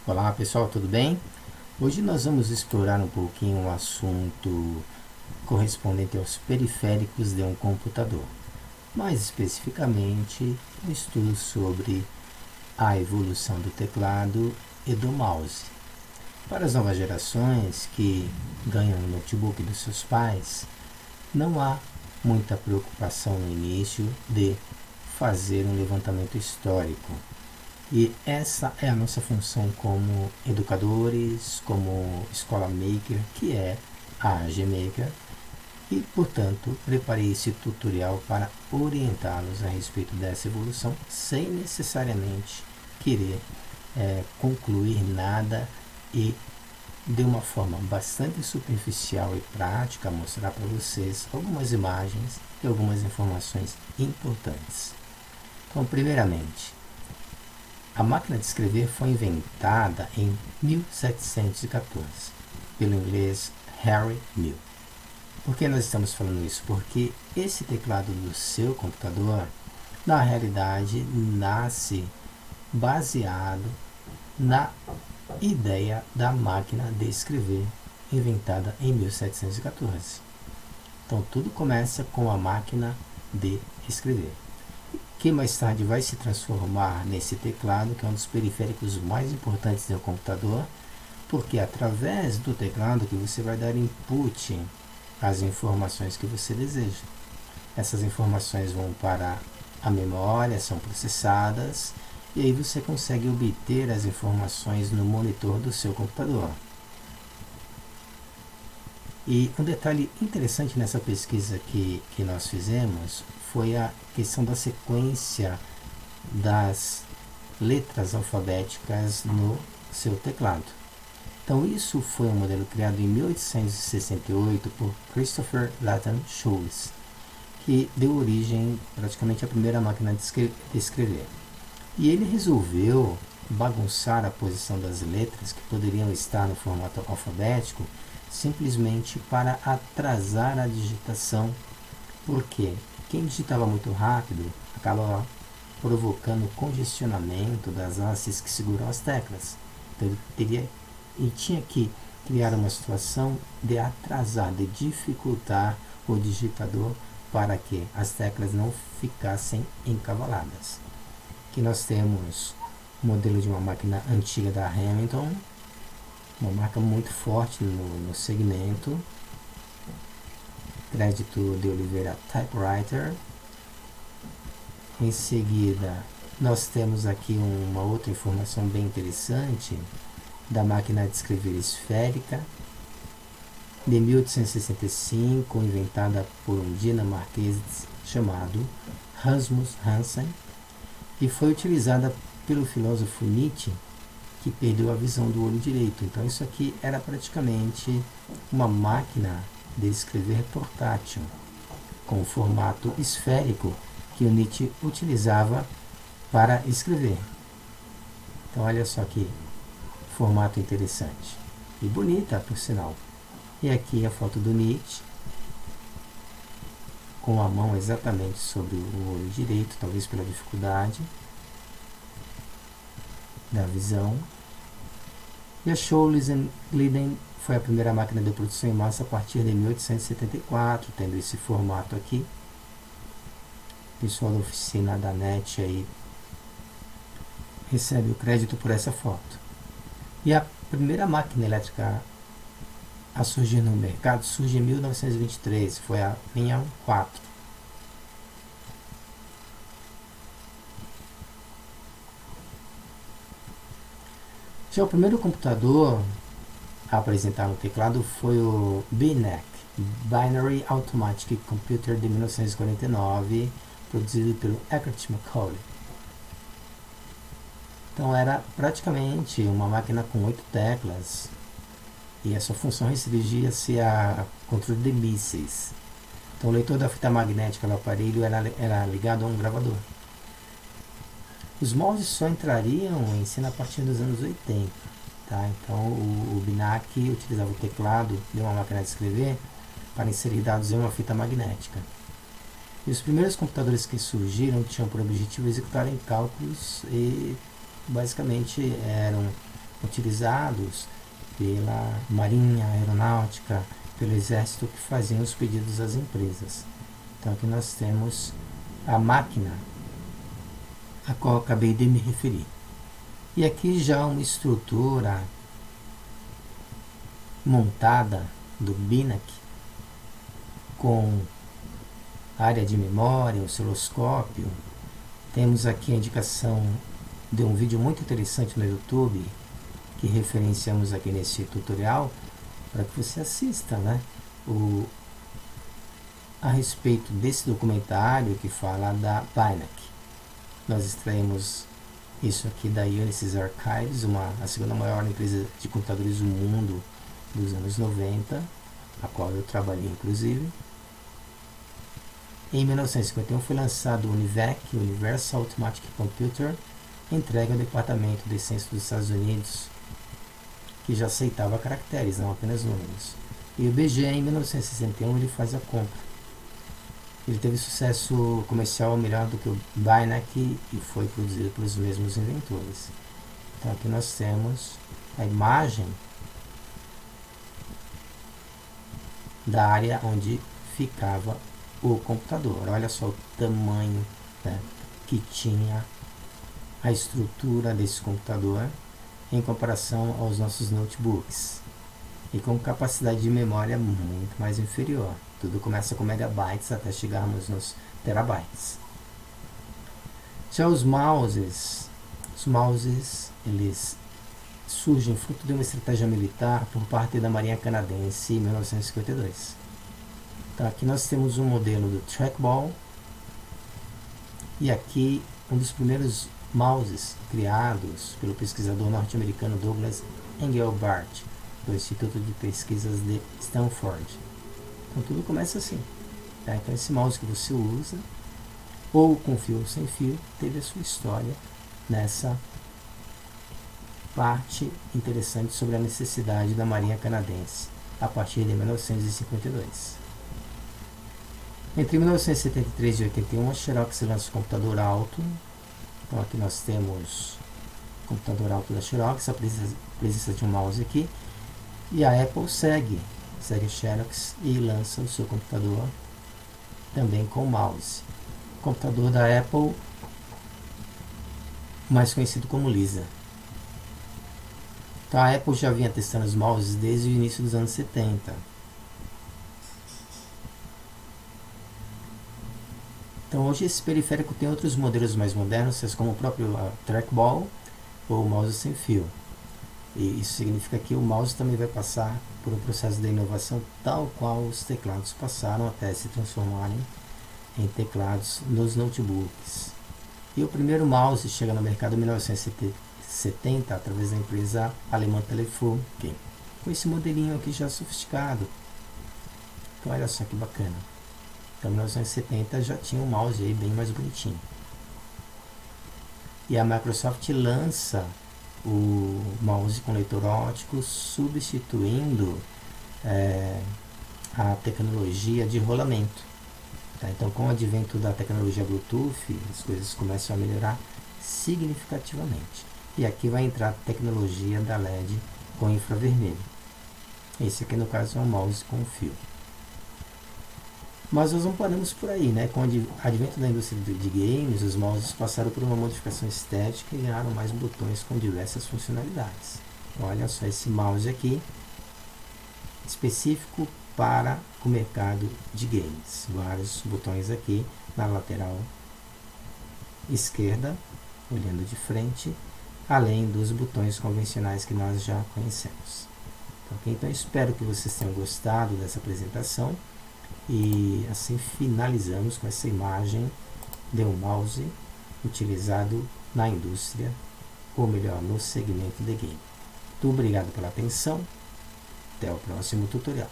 Olá pessoal, tudo bem? Hoje nós vamos explorar um pouquinho um assunto correspondente aos periféricos de um computador. Mais especificamente, um estudo sobre a evolução do teclado e do mouse. Para as novas gerações que ganham o notebook dos seus pais, não há muita preocupação no início de fazer um levantamento histórico. E essa é a nossa função como educadores, como escola maker, que é a GMaker, e, portanto, preparei esse tutorial para orientá-los a respeito dessa evolução, sem necessariamente querer concluir nada e, de uma forma bastante superficial e prática, mostrar para vocês algumas imagens e algumas informações importantes. Então, primeiramente, a máquina de escrever foi inventada em 1714 pelo inglês Harry Mill. Por que nós estamos falando isso? Porque esse teclado do seu computador, na realidade, nasce baseado na ideia da máquina de escrever inventada em 1714. Então tudo começa com a máquina de escrever, que mais tarde vai se transformar nesse teclado, que é um dos periféricos mais importantes do computador, porque é através do teclado que você vai dar input às informações que você deseja. Essas informações vão para a memória, são processadas, e aí você consegue obter as informações no monitor do seu computador. E um detalhe interessante nessa pesquisa que nós fizemos foi a questão da sequência das letras alfabéticas no seu teclado. Então isso foi um modelo criado em 1868 por Christopher Latham Scholes, que deu origem praticamente à primeira máquina de escrever. E ele resolveu bagunçar a posição das letras que poderiam estar no formato alfabético simplesmente para atrasar a digitação, porque quem digitava muito rápido acaba provocando congestionamento das hastes que seguram as teclas. Então ele tinha que criar uma situação de atrasar, de dificultar o digitador para que as teclas não ficassem encavaladas. Aqui nós temos o modelo de uma máquina antiga da Hamilton, uma marca muito forte no segmento. Crédito de Oliveira Typewriter. Em seguida, nós temos aqui uma outra informação bem interessante da máquina de escrever esférica, de 1865, inventada por um dinamarquês chamado Rasmus Hansen, e foi utilizada pelo filósofo Nietzsche, que perdeu a visão do olho direito. Então isso aqui era praticamente uma máquina de escrever portátil, com formato esférico que o Nietzsche utilizava para escrever. Então olha só que formato interessante. E bonita, por sinal. E aqui a foto do Nietzsche, com a mão exatamente sobre o olho direito, talvez pela dificuldade da visão. E a Scholes Glidden foi a primeira máquina de produção em massa a partir de 1874, tendo esse formato aqui. O pessoal da oficina da NET aí recebe o crédito por essa foto. E a primeira máquina elétrica a surgir no mercado surge em 1923, foi a linha 4. Já o primeiro computador a apresentar no teclado foi o BEANAC, Binary Automatic Computer, de 1949, produzido pelo Eckert McCoy. Então era praticamente uma máquina com 8 teclas, e a sua função restringia-se a controle de mísseis. Então o leitor da fita magnética do aparelho era ligado a um gravador. Os moldes só entrariam em cena a partir dos anos 80. Tá? Então o BEANAC utilizava o teclado de uma máquina de escrever para inserir dados em uma fita magnética. E os primeiros computadores que surgiram tinham por objetivo executarem cálculos e basicamente eram utilizados pela Marinha, Aeronáutica, pelo Exército, que faziam os pedidos às empresas. Então aqui nós temos a máquina a qual eu acabei de me referir. E aqui já uma estrutura montada do BINAC com área de memória, osciloscópio. Temos aqui a indicação de um vídeo muito interessante no YouTube que referenciamos aqui nesse tutorial para que você assista, né? A respeito desse documentário que fala da BINAC. Nós extraímos isso aqui da Unisys Archives, a segunda maior empresa de computadores do mundo dos anos 90, a qual eu trabalhei inclusive. Em 1951 foi lançado o UNIVAC, Universal Automatic Computer, entregue ao Departamento de Ciência dos Estados Unidos, que já aceitava caracteres, não apenas números. E o BG, em 1961, ele faz a compra. Ele teve sucesso comercial melhor do que o BINAC e foi produzido pelos mesmos inventores. Então aqui nós temos a imagem da área onde ficava o computador. Olha só o tamanho, né, que tinha a estrutura desse computador em comparação aos nossos notebooks, e com capacidade de memória muito mais inferior. Tudo começa com megabytes até chegarmos nos terabytes. Já os mouses eles surgem fruto de uma estratégia militar por parte da Marinha Canadense em 1952. Então aqui nós temos um modelo do trackball, e aqui um dos primeiros mouses criados pelo pesquisador norte-americano Douglas Engelbart, do Instituto de Pesquisas de Stanford. Então tudo começa assim, tá? Então esse mouse que você usa, ou com fio ou sem fio, teve a sua história nessa parte interessante sobre a necessidade da Marinha Canadense a partir de 1952. Entre 1973 e 81, a Xerox lança o computador alto. Então aqui nós temos o computador alto da Xerox, a presença de um mouse aqui. E a Apple segue a Xerox e lança o seu computador também com mouse. O computador da Apple, mais conhecido como Lisa. Então a Apple já vinha testando os mouses desde o início dos anos 70. Então hoje esse periférico tem outros modelos mais modernos, como o próprio trackball ou o mouse sem fio. E isso significa que o mouse também vai passar por um processo de inovação tal qual os teclados passaram até se transformarem em teclados nos notebooks. E o primeiro mouse chega no mercado em 1970 através da empresa alemã Telefunken, com esse modelinho aqui já sofisticado. Então olha só que bacana. Então em 1970 já tinha um mouse aí bem mais bonitinho. E a Microsoft lança o mouse com leitor óptico, substituindo a tecnologia de rolamento. Tá? Então, com o advento da tecnologia Bluetooth, as coisas começam a melhorar significativamente. E aqui vai entrar a tecnologia da LED com infravermelho. Esse aqui, no caso, é um mouse com fio. Mas nós não paramos por aí, né? Com o advento da indústria de games, os mouses passaram por uma modificação estética e ganharam mais botões com diversas funcionalidades. Olha só esse mouse aqui, específico para o mercado de games. Vários botões aqui na lateral esquerda, olhando de frente, além dos botões convencionais que nós já conhecemos. Então espero que vocês tenham gostado dessa apresentação. E assim finalizamos com essa imagem de um mouse utilizado na indústria, ou melhor, no segmento de game. Muito obrigado pela atenção. Até o próximo tutorial.